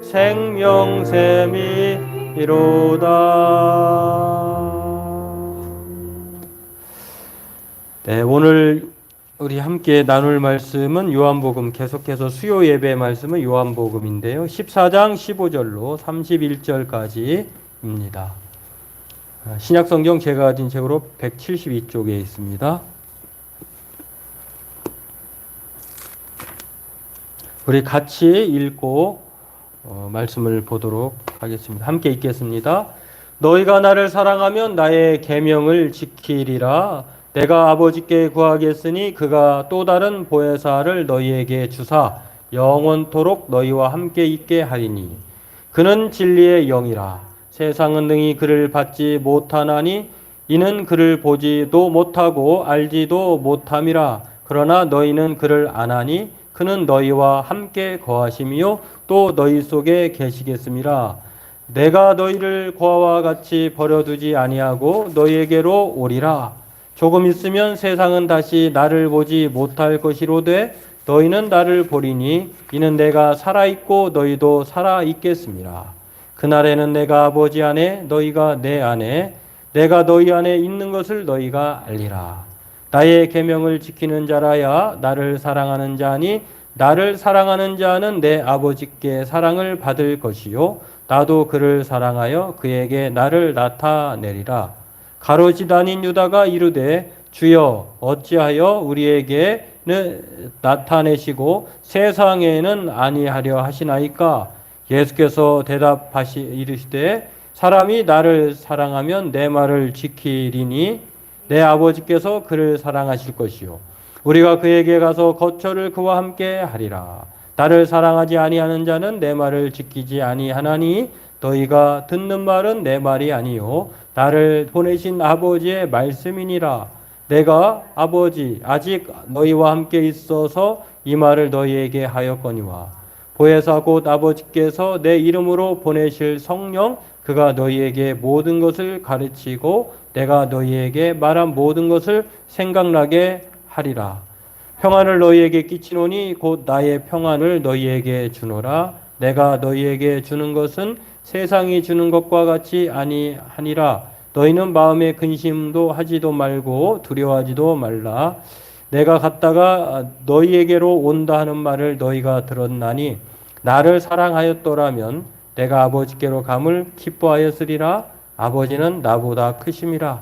생명샘이로다. 네, 오늘 우리 함께 나눌 말씀은 요한복음, 계속해서 수요 예배 말씀은 요한복음인데요. 14장 15절로 31절까지입니다. 신약성경 제가 가진 책으로 172쪽에 있습니다. 우리 같이 읽고 말씀을 보도록 하겠습니다. 함께 읽겠습니다. 너희가 나를 사랑하면 나의 계명을 지키리라. 내가 아버지께 구하겠으니 그가 또 다른 보혜사를 너희에게 주사 영원토록 너희와 함께 있게 하리니 그는 진리의 영이라. 세상은 능히 그를 받지 못하나니 이는 그를 보지도 못하고 알지도 못함이라. 그러나 너희는 그를 아나니 그는 너희와 함께 거하심이요 또 너희 속에 계시겠음이라. 내가 너희를 고아와 같이 버려두지 아니하고 너희에게로 오리라. 조금 있으면 세상은 다시 나를 보지 못할 것이로되 너희는 나를 보리니 이는 내가 살아있고 너희도 살아있겠습니다. 그날에는 내가 아버지 안에 너희가 내 안에 내가 너희 안에 있는 것을 너희가 알리라. 나의 계명을 지키는 자라야 나를 사랑하는 자니 나를 사랑하는 자는 내 아버지께 사랑을 받을 것이요 나도 그를 사랑하여 그에게 나를 나타내리라. 가로지다닌 유다가 이르되 주여 어찌하여 우리에게는 나타내시고 세상에는 아니하려 하시나이까. 예수께서 대답하시 이르시되 사람이 나를 사랑하면 내 말을 지키리니 내 아버지께서 그를 사랑하실 것이요 우리가 그에게 가서 거처를 그와 함께 하리라. 나를 사랑하지 아니하는 자는 내 말을 지키지 아니하나니 너희가 듣는 말은 내 말이 아니요 나를 보내신 아버지의 말씀이니라. 내가 아버지 아직 너희와 함께 있어서 이 말을 너희에게 하였거니와 보혜사 곧 아버지께서 내 이름으로 보내실 성령 그가 너희에게 모든 것을 가르치고 내가 너희에게 말한 모든 것을 생각나게 하리라. 평안을 너희에게 끼치노니 곧 나의 평안을 너희에게 주노라. 내가 너희에게 주는 것은 세상이 주는 것과 같이 아니하니라. 너희는 마음에 근심도 하지도 말고 두려워하지도 말라. 내가 갔다가 너희에게로 온다 하는 말을 너희가 들었나니 나를 사랑하였더라면 내가 아버지께로 감을 기뻐하였으리라. 아버지는 나보다 크심이라.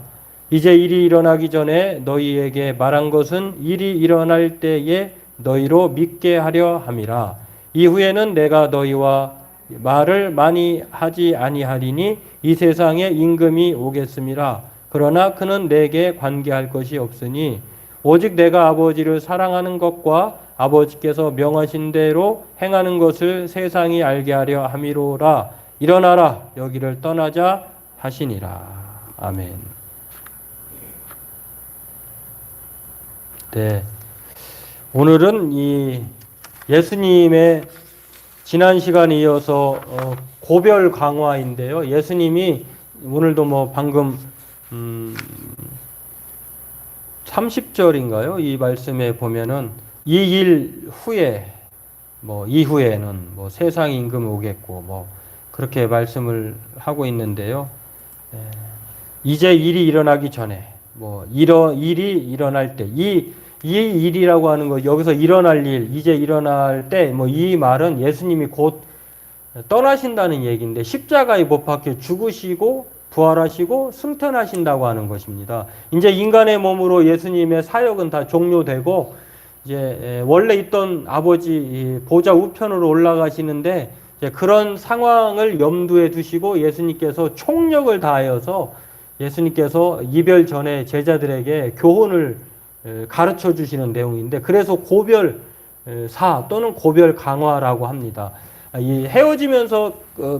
이제 일이 일어나기 전에 너희에게 말한 것은 일이 일어날 때에 너희로 믿게 하려 함이라. 이후에는 내가 너희와 말을 많이 하지 아니하리니 이 세상에 임금이 오겠음이라. 그러나 그는 내게 관계할 것이 없으니 오직 내가 아버지를 사랑하는 것과 아버지께서 명하신 대로 행하는 것을 세상이 알게 하려 함이로라. 일어나라 여기를 떠나자 하시니라. 아멘. 네, 오늘은 이 예수님의 지난 시간에 이어서 고별 강화인데요. 예수님이 오늘도 뭐 방금 30절인가요? 이 말씀에 보면은 이 일 후에 뭐 이후에는 뭐 세상 임금 오겠고 뭐 그렇게 말씀을 하고 있는데요. 이제 일이 일어나기 전에 뭐 일이 일어날 때 이 일이라고 하는 거 여기서 일어날 일 이제 일어날 때 뭐 이 말은 예수님이 곧 떠나신다는 얘기인데 십자가에 못 박혀 죽으시고 부활하시고 승천하신다고 하는 것입니다. 이제 인간의 몸으로 예수님의 사역은 다 종료되고 이제 원래 있던 아버지 보좌 우편으로 올라가시는데 이제 그런 상황을 염두에 두시고 예수님께서 총력을 다하여서 예수님께서 이별 전에 제자들에게 교훈을 가르쳐 주시는 내용인데 그래서 고별사 또는 고별 강화라고 합니다. 이 헤어지면서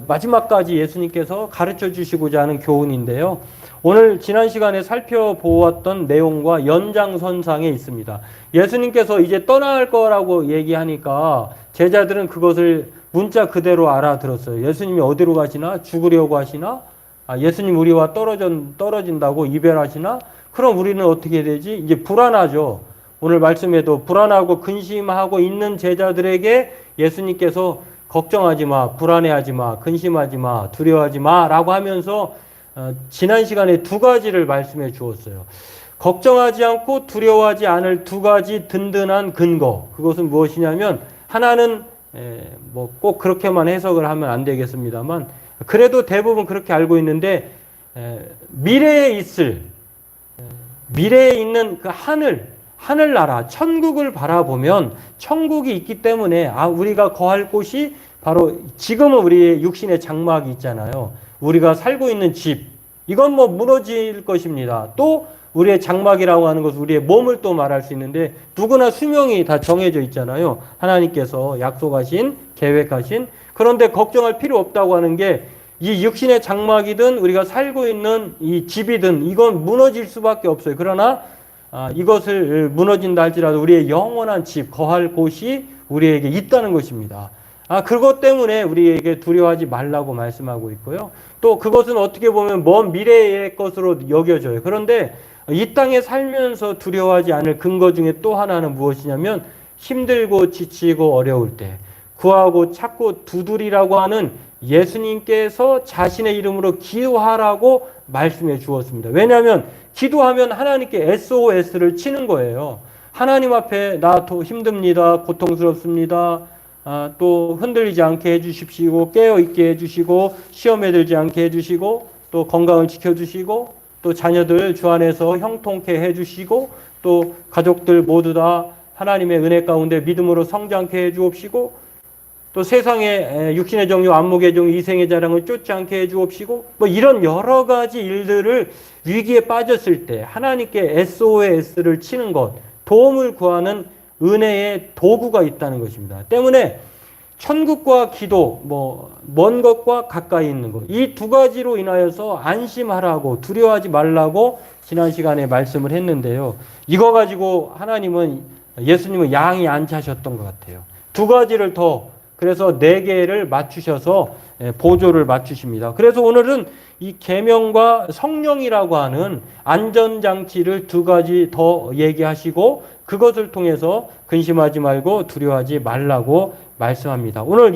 마지막까지 예수님께서 가르쳐 주시고자 하는 교훈인데요. 오늘 지난 시간에 살펴보았던 내용과 연장선상에 있습니다. 예수님께서 이제 떠날 거라고 얘기하니까 제자들은 그것을 문자 그대로 알아들었어요. 예수님이 어디로 가시나? 죽으려고 하시나? 예수님 우리와 떨어진다고 이별하시나? 그럼 우리는 어떻게 되지? 이제 불안하죠. 오늘 말씀에도 불안하고 근심하고 있는 제자들에게 예수님께서 걱정하지 마, 불안해하지 마, 근심하지 마, 두려워하지 마라고 하면서 지난 시간에 두 가지를 말씀해 주었어요. 걱정하지 않고 두려워하지 않을 두 가지 든든한 근거. 그것은 무엇이냐면 하나는 뭐 꼭 그렇게만 해석을 하면 안 되겠습니다만 그래도 대부분 그렇게 알고 있는데 미래에 있는 그 하늘나라, 천국을 바라보면 천국이 있기 때문에 우리가 거할 곳이 바로 지금은 우리의 육신의 장막이 있잖아요. 우리가 살고 있는 집, 이건 뭐 무너질 것입니다. 또 우리의 장막이라고 하는 것은 우리의 몸을 또 말할 수 있는데 누구나 수명이 다 정해져 있잖아요. 하나님께서 약속하신, 계획하신. 그런데 걱정할 필요 없다고 하는 게 이 육신의 장막이든 우리가 살고 있는 이 집이든 이건 무너질 수밖에 없어요. 그러나 이것을 무너진다 할지라도 우리의 영원한 집, 거할 곳이 우리에게 있다는 것입니다. 그것 때문에 우리에게 두려워하지 말라고 말씀하고 있고요. 또 그것은 어떻게 보면 먼 미래의 것으로 여겨져요. 그런데 이 땅에 살면서 두려워하지 않을 근거 중에 또 하나는 무엇이냐면 힘들고 지치고 어려울 때 구하고 찾고 두드리라고 하는 예수님께서 자신의 이름으로 기도하라고 말씀해 주었습니다. 왜냐하면 기도하면 하나님께 SOS를 치는 거예요. 하나님 앞에 나 힘듭니다. 고통스럽습니다. 또 흔들리지 않게 해주십시오. 깨어있게 해주시고 시험에 들지 않게 해주시고 또 건강을 지켜주시고 또 자녀들 주 안에서 형통케 해주시고 또 가족들 모두 다 하나님의 은혜 가운데 믿음으로 성장케 해주옵시고 또 세상의 육신의 정욕, 안목의 정욕, 이생의 자랑을 쫓지 않게 해주옵시고 뭐 이런 여러 가지 일들을 위기에 빠졌을 때 하나님께 SOS를 치는 것, 도움을 구하는 은혜의 도구가 있다는 것입니다. 때문에 천국과 기도, 먼 것과 가까이 있는 것, 이 두 가지로 인하여서 안심하라고 두려워하지 말라고 지난 시간에 말씀을 했는데요. 이거 가지고 예수님은 양이 안 차셨던 것 같아요. 두 가지를 더 그래서 4개를 맞추셔서 보조를 맞추십니다. 그래서 오늘은 이 계명과 성령이라고 하는 안전장치를 두 가지 더 얘기하시고 그것을 통해서 근심하지 말고 두려워하지 말라고 말씀합니다. 오늘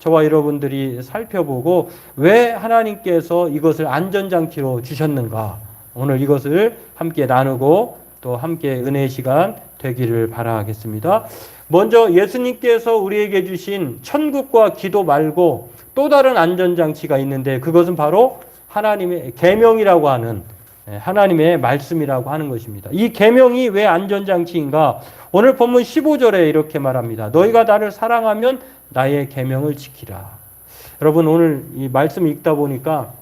저와 여러분들이 살펴보고 왜 하나님께서 이것을 안전장치로 주셨는가, 오늘 이것을 함께 나누고 또 함께 은혜의 시간 되기를 바라겠습니다. 먼저 예수님께서 우리에게 주신 천국과 기도 말고 또 다른 안전장치가 있는데 그것은 바로 하나님의 계명이라고 하는 하나님의 말씀이라고 하는 것입니다. 이 계명이 왜 안전장치인가? 오늘 본문 15절에 이렇게 말합니다. 너희가 나를 사랑하면 나의 계명을 지키라. 여러분 오늘 이 말씀 읽다 보니까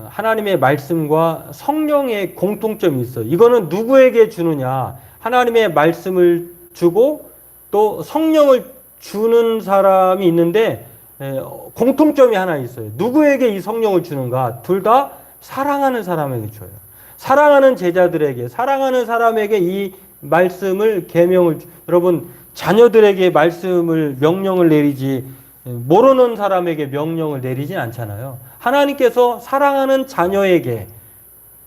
하나님의 말씀과 성령의 공통점이 있어요. 이거는 누구에게 주느냐? 하나님의 말씀을 주고 또 성령을 주는 사람이 있는데 공통점이 하나 있어요. 누구에게 이 성령을 주는가? 둘 다 사랑하는 사람에게 줘요. 사랑하는 제자들에게, 사랑하는 사람에게 이 말씀을 계명을 여러분 자녀들에게 명령을 내리지 모르는 사람에게 명령을 내리진 않잖아요. 하나님께서 사랑하는 자녀에게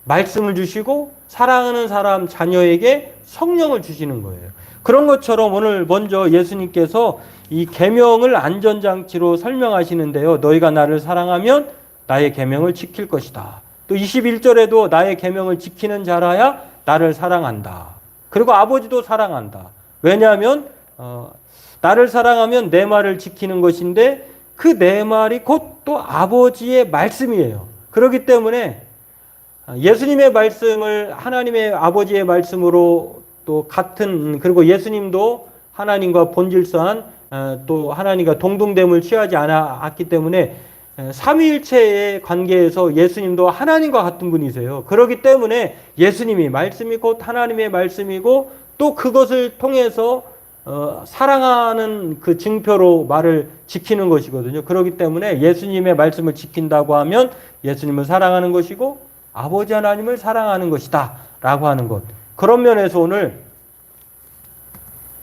말씀을 주시고 사랑하는 사람 자녀에게 성령을 주시는 거예요. 그런 것처럼 오늘 먼저 예수님께서 이 계명을 안전장치로 설명하시는데요. 너희가 나를 사랑하면 나의 계명을 지킬 것이다. 또 21절에도 나의 계명을 지키는 자라야 나를 사랑한다. 그리고 아버지도 사랑한다. 왜냐하면 나를 사랑하면 내 말을 지키는 것인데 그 내 말이 곧 또 아버지의 말씀이에요. 그렇기 때문에 예수님의 말씀을 하나님의 아버지의 말씀으로 또 그리고 예수님도 하나님과 본질서한 또 하나님과 동등됨을 취하지 않았기 때문에 삼위일체의 관계에서 예수님도 하나님과 같은 분이세요. 그렇기 때문에 예수님이 말씀이 곧 하나님의 말씀이고 또 그것을 통해서 사랑하는 그 증표로 말을 지키는 것이거든요. 그렇기 때문에 예수님의 말씀을 지킨다고 하면 예수님을 사랑하는 것이고 아버지 하나님을 사랑하는 것이다 라고 하는 것. 그런 면에서 오늘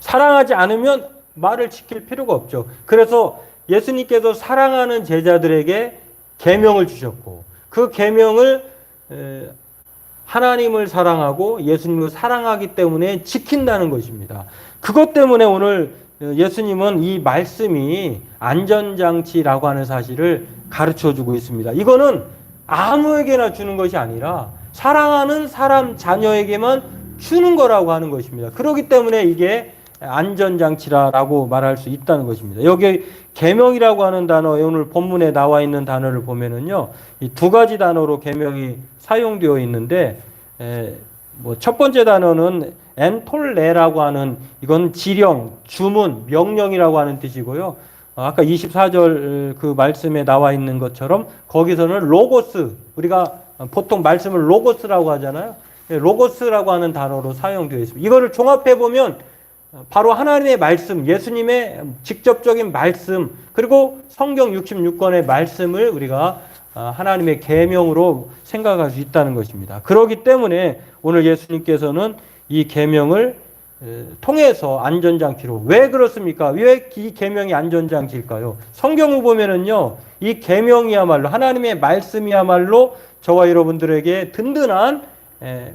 사랑하지 않으면 말을 지킬 필요가 없죠. 그래서 예수님께서 사랑하는 제자들에게 계명을 주셨고 그 계명을 하나님을 사랑하고 예수님을 사랑하기 때문에 지킨다는 것입니다. 그것 때문에 오늘 예수님은 이 말씀이 안전장치라고 하는 사실을 가르쳐 주고 있습니다. 이거는 아무에게나 주는 것이 아니라 사랑하는 사람 자녀에게만 주는 거라고 하는 것입니다. 그렇기 때문에 이게 안전장치라고 말할 수 있다는 것입니다. 여기 계명이라고 하는 단어, 오늘 본문에 나와 있는 단어를 보면은요, 이 두 가지 단어로 계명이 사용되어 있는데, 뭐 첫 번째 단어는 엔톨레라고 하는, 이건 지령, 주문, 명령이라고 하는 뜻이고요. 아까 24절 그 말씀에 나와 있는 것처럼 거기서는 로고스, 우리가 보통 말씀을 로고스라고 하잖아요. 로고스라고 하는 단어로 사용되어 있습니다. 이거를 종합해 보면 바로 하나님의 말씀, 예수님의 직접적인 말씀, 그리고 성경 66권의 말씀을 우리가 하나님의 계명으로 생각할 수 있다는 것입니다. 그렇기 때문에 오늘 예수님께서는 이 계명을 통해서 안전장치로, 왜 그렇습니까? 왜 이 계명이 안전장치일까요? 성경을 보면은요, 이 계명이야말로, 하나님의 말씀이야말로 저와 여러분들에게 든든한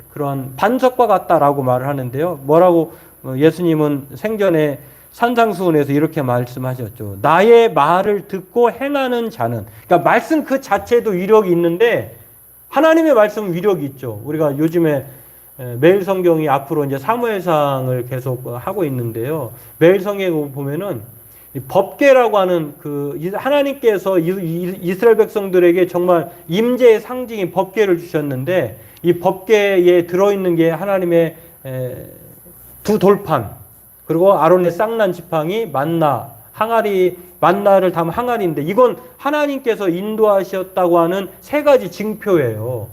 그런 반석과 같다라고 말을 하는데요. 뭐라고 예수님은 생전에 산상수훈에서 이렇게 말씀하셨죠. 나의 말을 듣고 행하는 자는, 그러니까 말씀 그 자체도 위력이 있는데 하나님의 말씀은 위력이 있죠. 우리가 요즘에 매일 성경이 앞으로 이제 사무엘상을 계속 하고 있는데요. 매일 성경에 보면은 법궤라고 하는 그 하나님께서 이스라엘 백성들에게 정말 임재의 상징인 법궤를 주셨는데, 이 법궤에 들어있는 게 하나님의 두 돌판, 그리고 아론의 쌍난 지팡이, 만나, 항아리, 만나를 담은 항아리인데, 이건 하나님께서 인도하셨다고 하는 세 가지 징표예요.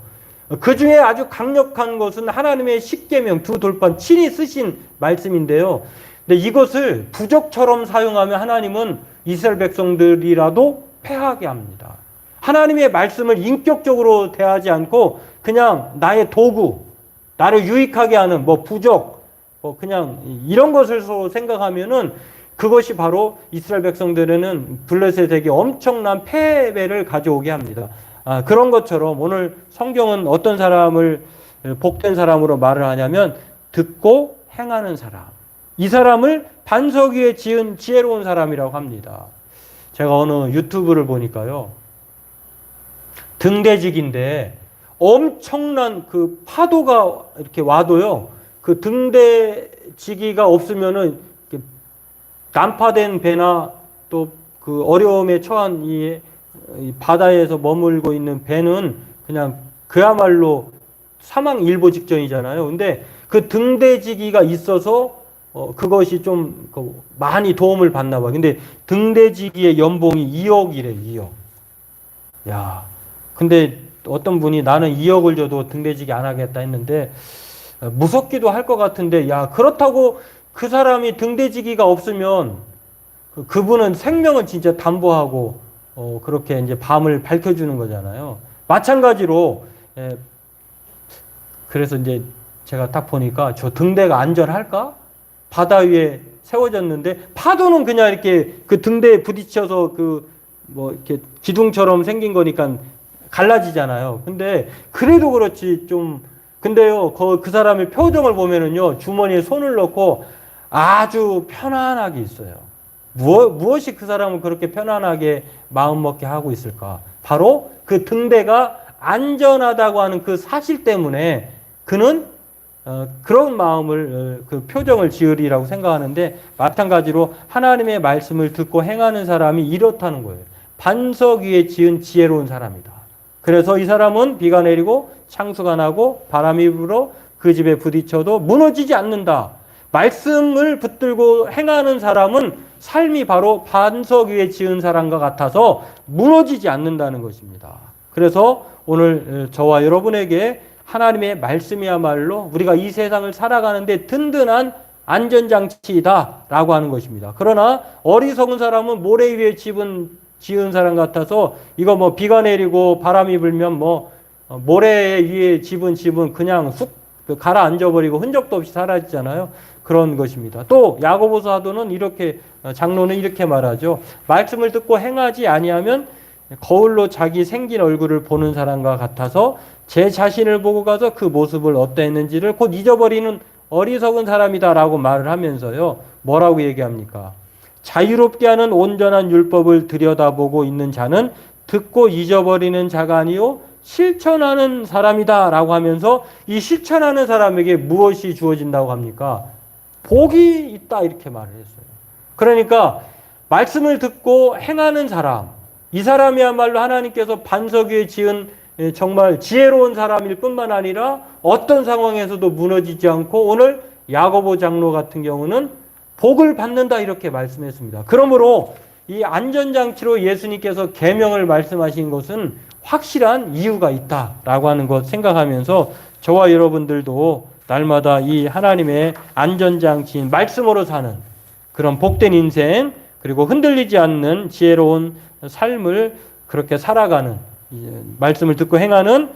그 중에 아주 강력한 것은 하나님의 십계명, 두 돌판, 친히 쓰신 말씀인데요. 근데 이것을 부적처럼 사용하면 하나님은 이스라엘 백성들이라도 패하게 합니다. 하나님의 말씀을 인격적으로 대하지 않고 그냥 나의 도구, 나를 유익하게 하는 뭐 부적, 그냥 이런 것을 생각하면은 그것이 바로 이스라엘 백성들에는 블레셋에게 엄청난 패배를 가져오게 합니다. 그런 것처럼 오늘 성경은 어떤 사람을 복된 사람으로 말을 하냐면 듣고 행하는 사람. 이 사람을 반석 위에 지은 지혜로운 사람이라고 합니다. 제가 어느 유튜브를 보니까요, 등대지기인데 엄청난 그 파도가 이렇게 와도요, 그 등대지기가 없으면은 난파된 배나 또 그 어려움에 처한 이 바다에서 머물고 있는 배는 그냥 그야말로 사망일보 직전이잖아요. 근데 그 등대지기가 있어서 그것이 좀 많이 도움을 받나 봐. 근데 등대지기의 연봉이 2억이래, 2억. 야, 근데 어떤 분이 나는 2억을 줘도 등대지기 안 하겠다 했는데 무섭기도 할 것 같은데, 야, 그렇다고 그 사람이 등대지기가 없으면 그분은 생명을 진짜 담보하고 그렇게 이제 밤을 밝혀주는 거잖아요. 마찬가지로 그래서 이제 제가 딱 보니까 저 등대가 안전할까? 바다 위에 세워졌는데 파도는 그냥 이렇게 그 등대에 부딪혀서 그 뭐 이렇게 기둥처럼 생긴 거니까 갈라지잖아요. 근데 그래도 그렇지 좀, 근데요 그 사람의 표정을 보면은요, 주머니에 손을 넣고 아주 편안하게 있어요. 무엇이 그 사람을 그렇게 편안하게 마음먹게 하고 있을까? 바로 그 등대가 안전하다고 하는 그 사실 때문에 그는 그런 마음을, 그 표정을 지으리라고 생각하는데, 마찬가지로 하나님의 말씀을 듣고 행하는 사람이 이렇다는 거예요. 반석 위에 지은 지혜로운 사람이다. 그래서 이 사람은 비가 내리고 창수가 나고 바람이 불어 그 집에 부딪혀도 무너지지 않는다. 말씀을 붙들고 행하는 사람은 삶이 바로 반석 위에 지은 사람과 같아서 무너지지 않는다는 것입니다. 그래서 오늘 저와 여러분에게 하나님의 말씀이야말로 우리가 이 세상을 살아가는데 든든한 안전장치이다라고 하는 것입니다. 그러나 어리석은 사람은 모래 위에 지은 사람 같아서 이거 뭐 비가 내리고 바람이 불면 뭐 모래 위에 집은 집은 그냥 쑥 가라앉아버리고 흔적도 없이 사라지잖아요. 그런 것입니다. 또 야고보서 사도는 이렇게, 장로는 이렇게 말하죠. 말씀을 듣고 행하지 아니하면 거울로 자기 생긴 얼굴을 보는 사람과 같아서 제 자신을 보고 가서 그 모습을 어떠했는지를 곧 잊어버리는 어리석은 사람이다라고 말을 하면서요. 뭐라고 얘기합니까? 자유롭게 하는 온전한 율법을 들여다보고 있는 자는 듣고 잊어버리는 자가 아니요 실천하는 사람이다라고 하면서 이 실천하는 사람에게 무엇이 주어진다고 합니까? 복이 있다 이렇게 말을 했어요. 그러니까 말씀을 듣고 행하는 사람, 이 사람이야말로 하나님께서 반석 위에 지은 정말 지혜로운 사람일 뿐만 아니라 어떤 상황에서도 무너지지 않고 오늘 야고보 장로 같은 경우는 복을 받는다 이렇게 말씀했습니다. 그러므로 이 안전장치로 예수님께서 계명을 말씀하신 것은 확실한 이유가 있다라고 하는 것 생각하면서 저와 여러분들도 날마다 이 하나님의 안전장치인 말씀으로 사는 그런 복된 인생 그리고 흔들리지 않는 지혜로운 삶을 그렇게 살아가는 말씀을 듣고 행하는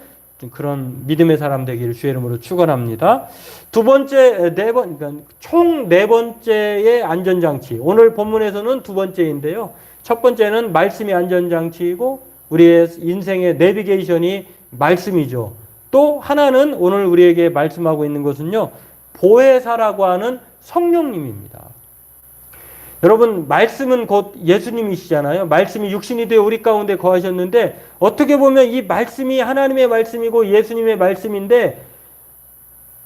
그런 믿음의 사람 되기를 주의 이름으로 축원합니다. 그러니까 총 네 번째의 안전장치. 오늘 본문에서는 두 번째인데요. 첫 번째는 말씀이 안전장치이고 우리의 인생의 내비게이션이 말씀이죠. 또 하나는 오늘 우리에게 말씀하고 있는 것은요. 보혜사라고 하는 성령님입니다. 여러분 말씀은 곧 예수님이시잖아요. 말씀이 육신이 되어 우리 가운데 거하셨는데 어떻게 보면 이 말씀이 하나님의 말씀이고 예수님의 말씀인데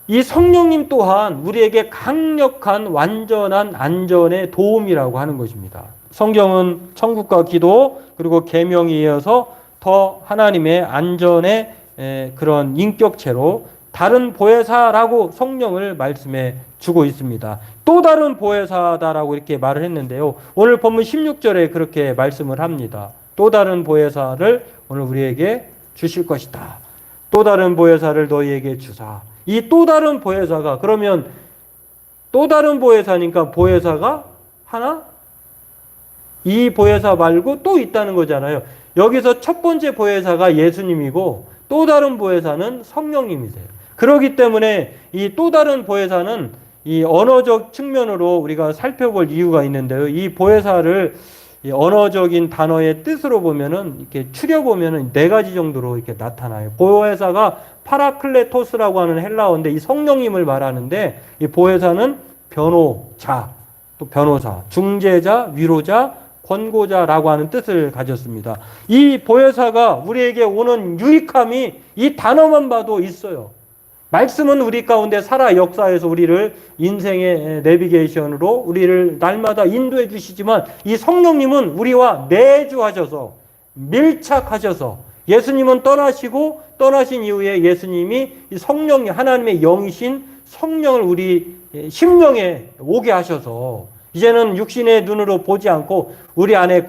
이 성령님 또한 우리에게 강력한 완전한 안전의 도움이라고 하는 것입니다. 성경은 천국과 기도 그리고 계명에 이어서 더 하나님의 안전의 그런 인격체로 다른 보혜사라고 성령을 말씀해 주고 있습니다. 또 다른 보혜사다라고 이렇게 말을 했는데요. 오늘 본문 16절에 그렇게 말씀을 합니다. 또 다른 보혜사를 오늘 우리에게 주실 것이다. 또 다른 보혜사를 너희에게 주사. 이 또 다른 보혜사가 그러면 또 다른 보혜사니까 보혜사가 하나? 이 보혜사 말고 또 있다는 거잖아요. 여기서 첫 번째 보혜사가 예수님이고 또 다른 보혜사는 성령님이세요. 그렇기 때문에 이 또 다른 보혜사는 이 언어적 측면으로 우리가 살펴볼 이유가 있는데요. 이 보혜사를 이 언어적인 단어의 뜻으로 보면은 이렇게 추려보면은 네 가지 정도로 이렇게 나타나요. 보혜사가 파라클레토스라고 하는 헬라어인데 이 성령님을 말하는데 이 보혜사는 변호자, 또 변호사, 중재자, 위로자, 권고자라고 하는 뜻을 가졌습니다. 이 보혜사가 우리에게 오는 유익함이 이 단어만 봐도 있어요. 말씀은 우리 가운데 살아 역사에서 우리를 인생의 내비게이션으로 우리를 날마다 인도해 주시지만 이 성령님은 우리와 내주하셔서 밀착하셔서 예수님은 떠나시고 떠나신 이후에 예수님이 이 성령이 하나님의 영이신 성령을 우리 심령에 오게 하셔서 이제는 육신의 눈으로 보지 않고 우리 안에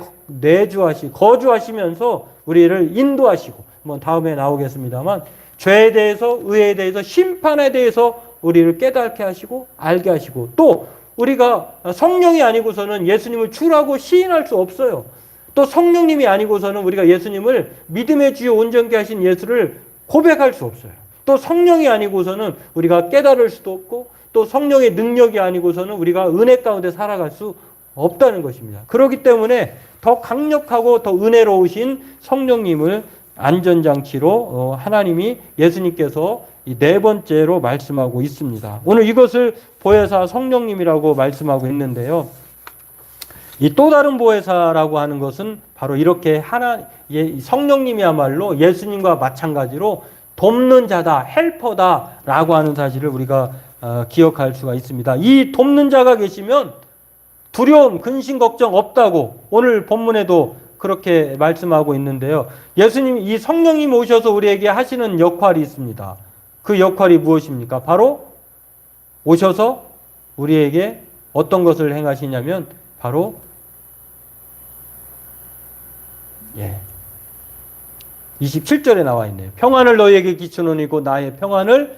거주하시면서 우리를 인도하시고 뭐 다음에 나오겠습니다만 죄에 대해서 의에 대해서 심판에 대해서 우리를 깨닫게 하시고 알게 하시고 또 우리가 성령이 아니고서는 예수님을 주라고 시인할 수 없어요. 또 성령님이 아니고서는 우리가 예수님을 믿음의 주요 온전케 하신 예수를 고백할 수 없어요. 또 성령이 아니고서는 우리가 깨달을 수도 없고 또 성령의 능력이 아니고서는 우리가 은혜 가운데 살아갈 수 없다는 것입니다. 그렇기 때문에 더 강력하고 더 은혜로우신 성령님을 안전장치로 하나님이 예수님께서 이 네 번째로 말씀하고 있습니다. 오늘 이것을 보혜사 성령님이라고 말씀하고 있는데요. 이 또 다른 보혜사라고 하는 것은 바로 이렇게 성령님이야말로 예수님과 마찬가지로 돕는 자다, 헬퍼다라고 하는 사실을 우리가 기억할 수가 있습니다. 이 돕는 자가 계시면 두려움, 근심, 걱정 없다고 오늘 본문에도 그렇게 말씀하고 있는데요. 예수님, 이 성령님 오셔서 우리에게 하시는 역할이 있습니다. 그 역할이 무엇입니까? 바로 오셔서 우리에게 어떤 것을 행하시냐면 바로 27절에 나와 있네요. 평안을 너희에게 끼치노니고 나의 평안을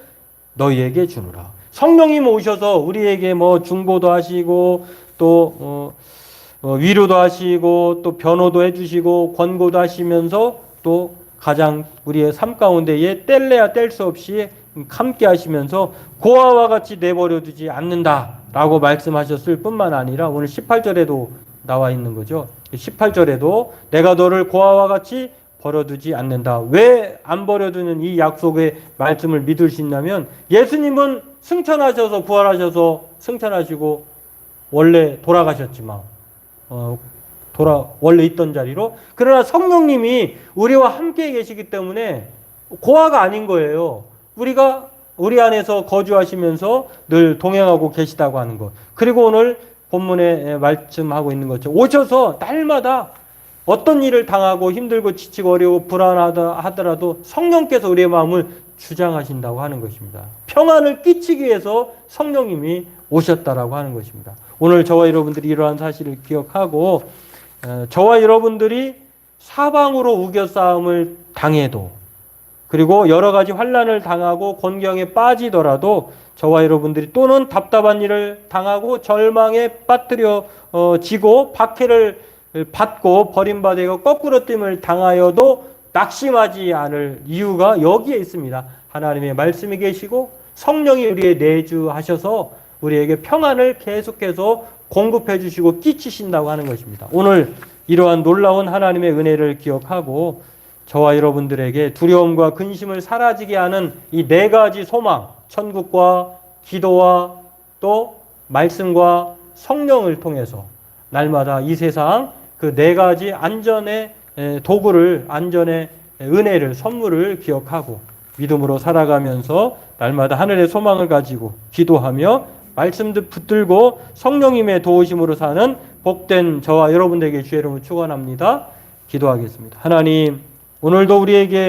너희에게 주노라. 성령님 오셔서 우리에게 뭐 중보도 하시고 또 위로도 하시고 또 변호도 해주시고 권고도 하시면서 또 가장 우리의 삶 가운데에 뗄래야 뗄 수 없이 함께 하시면서 고아와 같이 내버려 두지 않는다라고 말씀하셨을 뿐만 아니라 오늘 18절에도 나와 있는 거죠. 18절에도 내가 너를 고아와 같이 버려두지 않는다. 왜 안 버려두는 이 약속의 말씀을 믿을 수 있냐면 예수님은 승천하셔서 부활하셔서 승천하시고 원래 돌아가셨지만 원래 있던 자리로, 그러나 성령님이 우리와 함께 계시기 때문에 고아가 아닌 거예요. 우리 안에서 거주하시면서 늘 동행하고 계시다고 하는 것. 그리고 오늘 본문에 말씀하고 있는 것처럼 오셔서 날마다 어떤 일을 당하고 힘들고 지치고 어려우고 불안하다 하더라도 성령께서 우리의 마음을 주장하신다고 하는 것입니다. 평안을 끼치기 위해서 성령님이 오셨다라고 하는 것입니다. 오늘 저와 여러분들이 이러한 사실을 기억하고 저와 여러분들이 사방으로 우겨싸움을 당해도, 그리고 여러 가지 환난을 당하고 곤경에 빠지더라도 저와 여러분들이 또는 답답한 일을 당하고 절망에 빠뜨려지고 박해를 받고 버림받고 거꾸로짐을 당하여도 낙심하지 않을 이유가 여기에 있습니다. 하나님의 말씀이 계시고 성령이 우리의 내주하셔서 우리에게 평안을 계속해서 공급해 주시고 끼치신다고 하는 것입니다. 오늘 이러한 놀라운 하나님의 은혜를 기억하고 저와 여러분들에게 두려움과 근심을 사라지게 하는 이 네 가지 소망, 천국과 기도와 또 말씀과 성령을 통해서 날마다 이 세상 그 네 가지 안전의 도구를, 안전의 은혜를, 선물을 기억하고 믿음으로 살아가면서 날마다 하늘의 소망을 가지고 기도하며 말씀도 붙들고 성령님의 도우심으로 사는 복된 저와 여러분들에게 주의 이름을 축원합니다. 기도하겠습니다. 하나님, 오늘도 우리에게